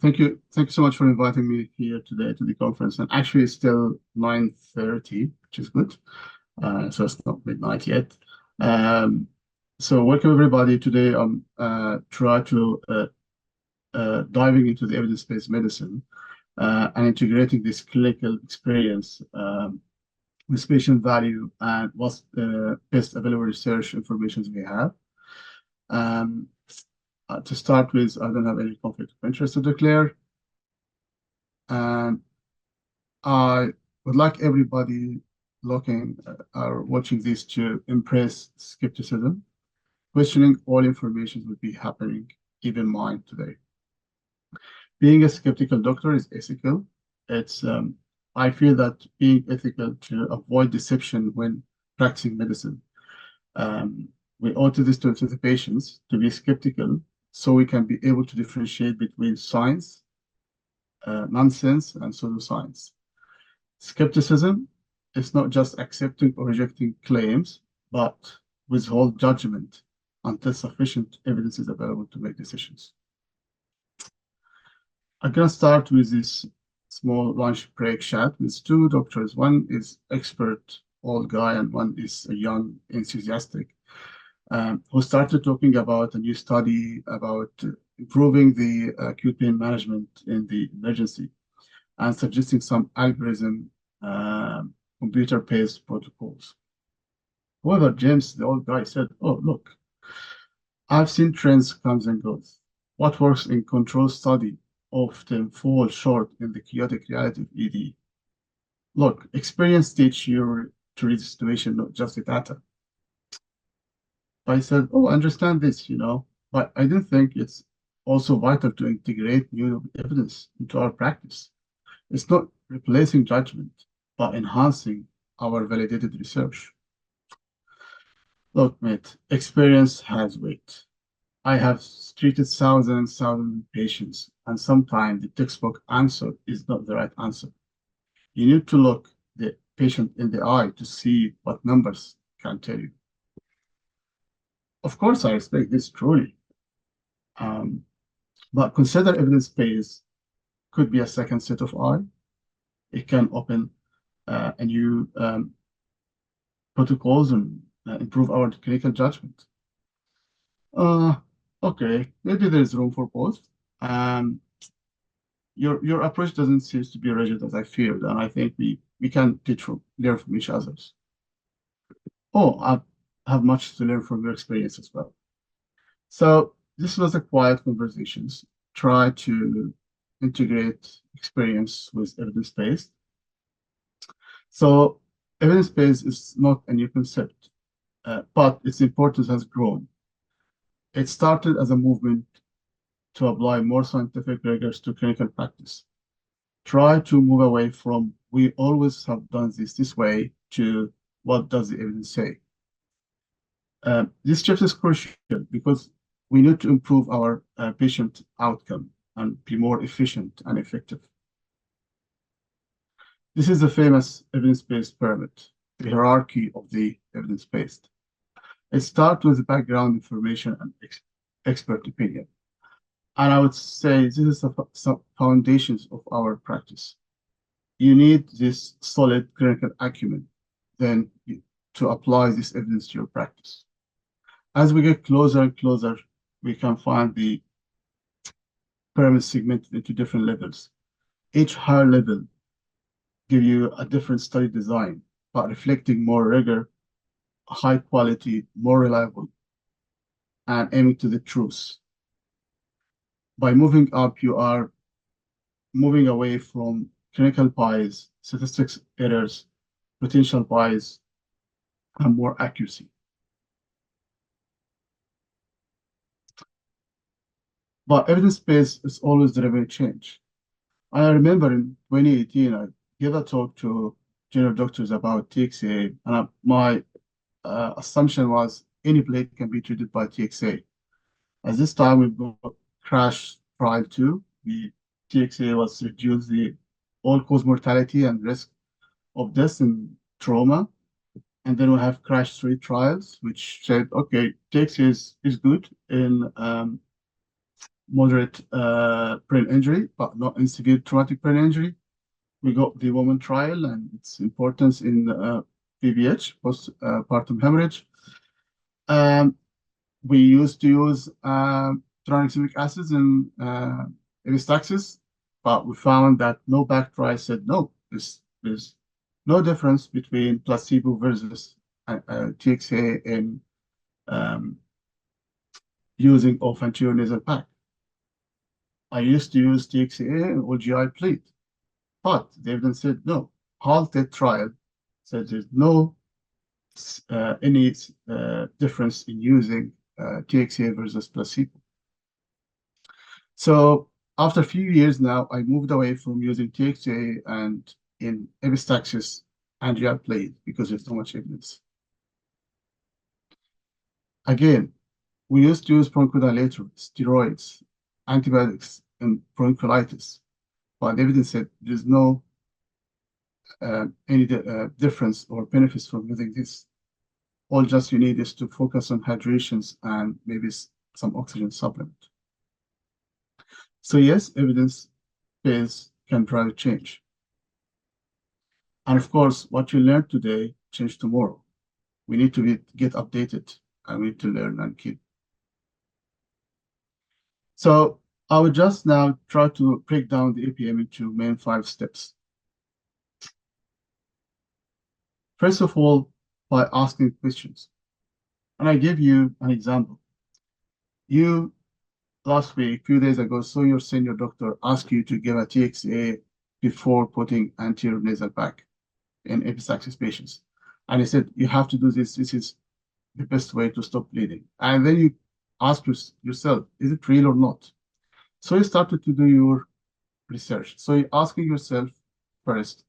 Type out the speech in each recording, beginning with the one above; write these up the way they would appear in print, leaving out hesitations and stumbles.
Thank you. Thank you so much for inviting me here today to the conference. And actually, it's still 9:30, which is good. So it's not midnight yet. Um, so welcome everybody. Today I'm try to diving into the evidence-based medicine and integrating this clinical experience with patient value and what's the best available research information we have. Um, to start with, I don't have any conflict of interest to declare. And I would like everybody looking or watching this to embrace skepticism. Questioning all information would be happening, even mine today. Being a skeptical doctor is ethical. It's I feel that being ethical to avoid deception when practicing medicine. Um, we owe to this to the patients to be skeptical so we can be able to differentiate between science, nonsense, and pseudoscience. Skepticism is not just accepting or rejecting claims, but withhold judgment until sufficient evidence is available to make decisions. I'm going to start with this small lunch break chat with two doctors. One is expert old guy and one is a young enthusiastic who started talking about a new study about improving the acute pain management in the emergency and suggesting some algorithm computer-based protocols. However, James, the old guy, said, "Oh, look, I've seen trends comes and goes. What works in control study often falls short in the chaotic reality of ED. Look, experience teach you to read the situation, not just the data." I said, "Oh, I understand this, but I don't think it's also vital to integrate new evidence into our practice. It's not replacing judgment, but enhancing our validated research." Look, mate, experience has weight. I have treated thousands of patients, and sometimes the textbook answer is not the right answer. You need to look the patient in the eye to see what numbers can tell you. Of course, I respect this truly, um, but consider evidence-based could be a second set of eye. It can open a new protocols and improve our clinical judgment. Uh, okay, maybe there's room for both. Um, your approach doesn't seem to be rigid as I feared, and I think we can learn from each other's. Oh, I have much to learn from your experience as well. So this was a quiet conversations. Try to integrate experience with evidence-based. So evidence-based is not a new concept, but its importance has grown. It started as a movement to apply more scientific rigors to clinical practice. Try to move away from we always have done this way to what does the evidence say. This shift is crucial because we need to improve our patient outcome and be more efficient and effective. This is the famous evidence-based pyramid, the hierarchy of the evidence-based. It starts with background information and expert opinion. And I would say this is some foundations of our practice. You need this solid clinical acumen then to apply this evidence to your practice. As we get closer and closer, we can find the pyramid segmented into different levels. Each higher level give you a different study design, but reflecting more rigor, high quality, more reliable, and aiming to the truth. By moving up, you are moving away from clinical bias, statistics errors, potential bias, and more accuracy. But evidence-based is always driving change. I remember in 2018, I gave a talk to general doctors about TXA, and my assumption was any plate can be treated by TXA. At this time, we've got crash trial 2. The TXA was to reduce the all-cause mortality and risk of death in trauma. And then we have crash 3 trials, which said, okay, TXA is good in moderate brain injury, but not in severe traumatic brain injury. We got the woman trial and its importance in PBH, postpartum hemorrhage. We used to use tranexamic acids in epistaxis, but we found that no back trial said no. There's no difference between placebo versus TXA in using off anterior nasal pack. I used to use TXA or GI plate, but the evidence said no. Halted trial said there's no any difference in using TXA versus placebo. So after a few years now, I moved away from using TXA and in epistaxis and GI plate because there's so much evidence. Again, we used to use bronchodilator, steroids, antibiotics, and bronchiolitis, but the evidence said there's no any difference or benefits from using this. All just you need is to focus on hydrations and maybe some oxygen supplement. So yes, evidence base can drive change. And of course, what you learn today change tomorrow. We need to get updated and we need to learn and keep. So I will just now try to break down the EPM into main 5 steps. First of all, by asking questions. And I give you an example. You last week, a few days ago, saw your senior doctor ask you to give a TXA before putting anterior nasal pack in epistaxis patients. And he said, you have to do this. This is the best way to stop bleeding. And then you ask yourself, is it real or not? So you started to do your research. So you're asking yourself first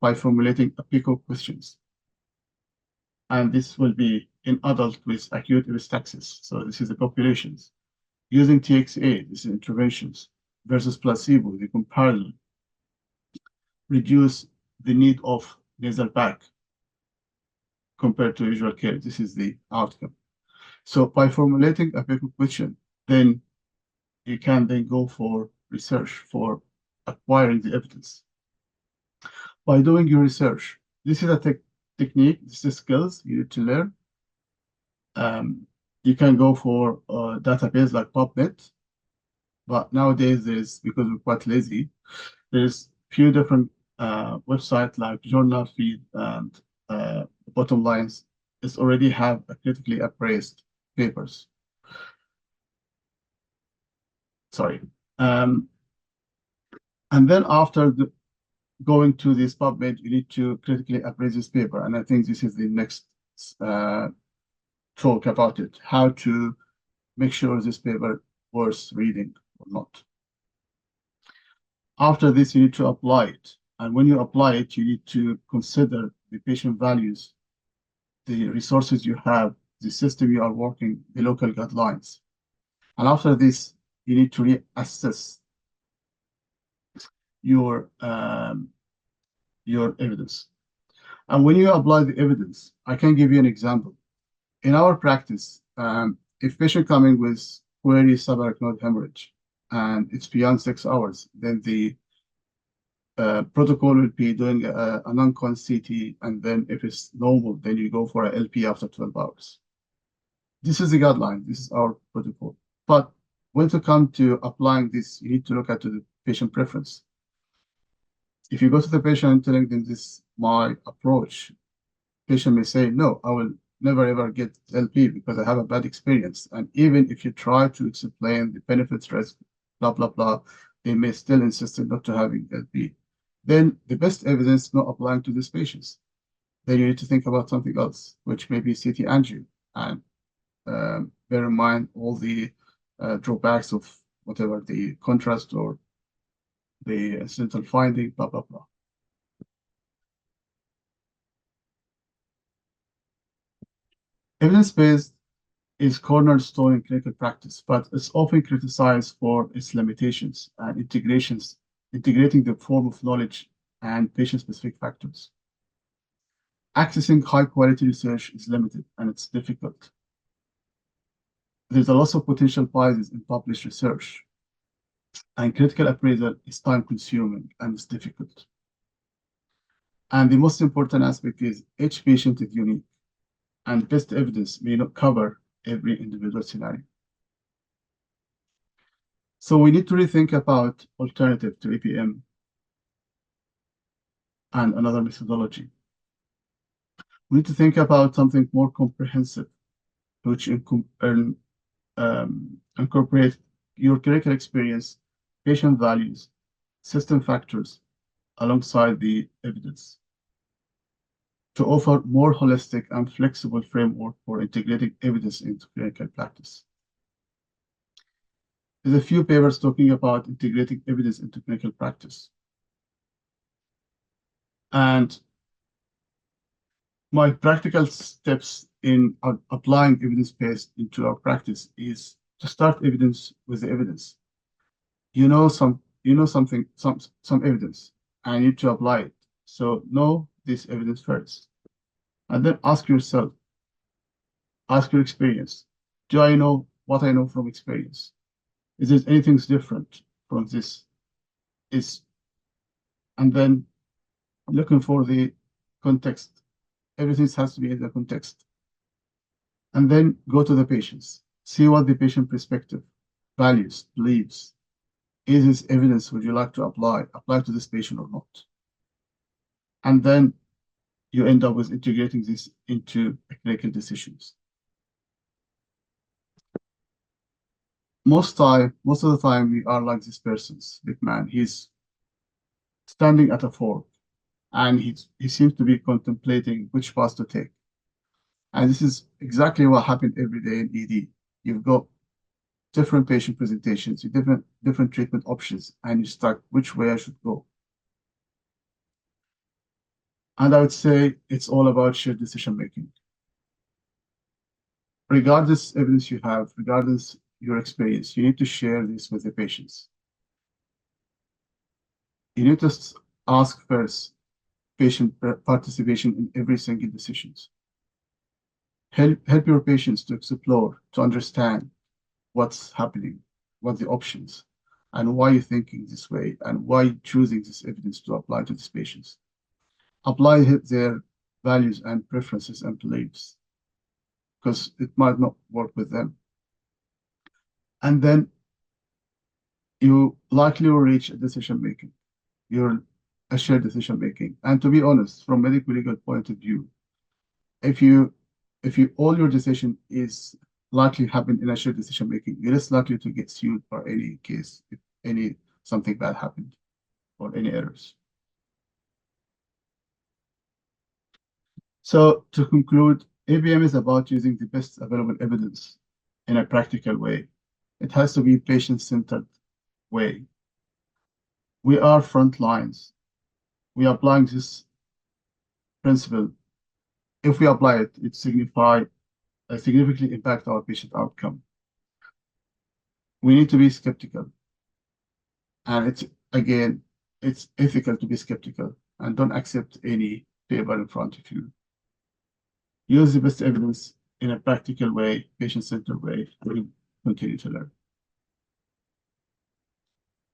by formulating a PICO questions. And this will be in adult with acute epistaxis. So this is the populations. Using TXA, this is interventions, versus placebo, the comparison. Reduce the need of nasal pack compared to usual care. This is the outcome. So by formulating a PICO question, then you can then go for research for acquiring the evidence. By doing your research, this is a technique, this is skills you need to learn. You can go for a database like PubMed, but nowadays because we're quite lazy, there's few different websites like Journal Feed and Bottom Lines is already have a critically appraised papers. Sorry. And then after going to this PubMed, you need to critically appraise this paper. And I think this is the next talk about it, how to make sure this paper worth reading or not. After this, you need to apply it. And when you apply it, you need to consider the patient values, the resources you have, the system you are working, the local guidelines. And after this, you need to reassess your evidence. And when you apply the evidence, I can give you an example. In our practice, if patient coming with query subarachnoid hemorrhage and it's beyond 6 hours, then the protocol will be doing a non-con CT, and then if it's normal, then you go for a LP after 12 hours. This is the guideline. This is our protocol. But when to come to applying this, you need to look at the patient preference. If you go to the patient and telling them this is my approach, patient may say, no, I will never ever get LP because I have a bad experience. And even if you try to explain the benefits, risk, blah, blah, blah, they may still insist not to having LP. Then the best evidence not applying to these patients. Then you need to think about something else, which may be CT angio, and bear in mind all the drawbacks of whatever the contrast or the incidental finding, blah, blah, blah. Evidence-based is cornerstone in clinical practice, but it's often criticized for its limitations and integrating the form of knowledge and patient-specific factors. Accessing high-quality research is limited and it's difficult. There's a lot of potential biases in published research. And critical appraisal is time-consuming and it's difficult. And the most important aspect is each patient is unique, and best evidence may not cover every individual scenario. So we need to rethink about alternative to EPM and another methodology. We need to think about something more comprehensive, which incorporate your clinical experience, patient values, system factors, alongside the evidence to offer more holistic and flexible framework for integrating evidence into clinical practice. There's a few papers talking about integrating evidence into clinical practice. And my practical steps in applying evidence-based into our practice is to start evidence with the evidence. Some evidence, and you need to apply it. So know this evidence first. And then ask yourself, ask your experience. Do I know what I know from experience? Is there anything different from this? And then looking for the context. Everything has to be in the context. And then go to the patients. See what the patient perspective, values, beliefs. Is this evidence would you like to apply to this patient or not? And then you end up with integrating this into clinical decisions. Most of the time, we are like this person's big man. He's standing at a fork, and he seems to be contemplating which path to take. And this is exactly what happened every day in ED. You've got different patient presentations, different treatment options, and you're stuck which way I should go. And I would say it's all about shared decision making. Regardless evidence you have, regardless your experience, you need to share this with the patients. You need to ask first patient participation in every single decisions. Help your patients to explore, to understand what's happening, what the options, and why you're thinking this way, and why you're choosing this evidence to apply to these patients. Apply their values and preferences and beliefs, because it might not work with them. And then you likely will reach a decision making. You're a shared decision making. And to be honest, from medical legal point of view, if you all your decision is likely happen in a shared decision making, you're less likely to get sued for any case if something bad happened or any errors. So to conclude, EBM is about using the best available evidence in a practical way. It has to be patient-centered way. We are front lines. We are applying this principle. If we apply it, it significantly impact our patient outcome. We need to be skeptical. And it's ethical to be skeptical and don't accept any paper in front of you. Use the best evidence in a practical way, patient-centered way, and continue to learn.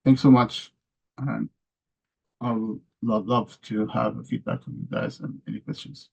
Thanks so much. And I would love to have feedback from you guys and any questions.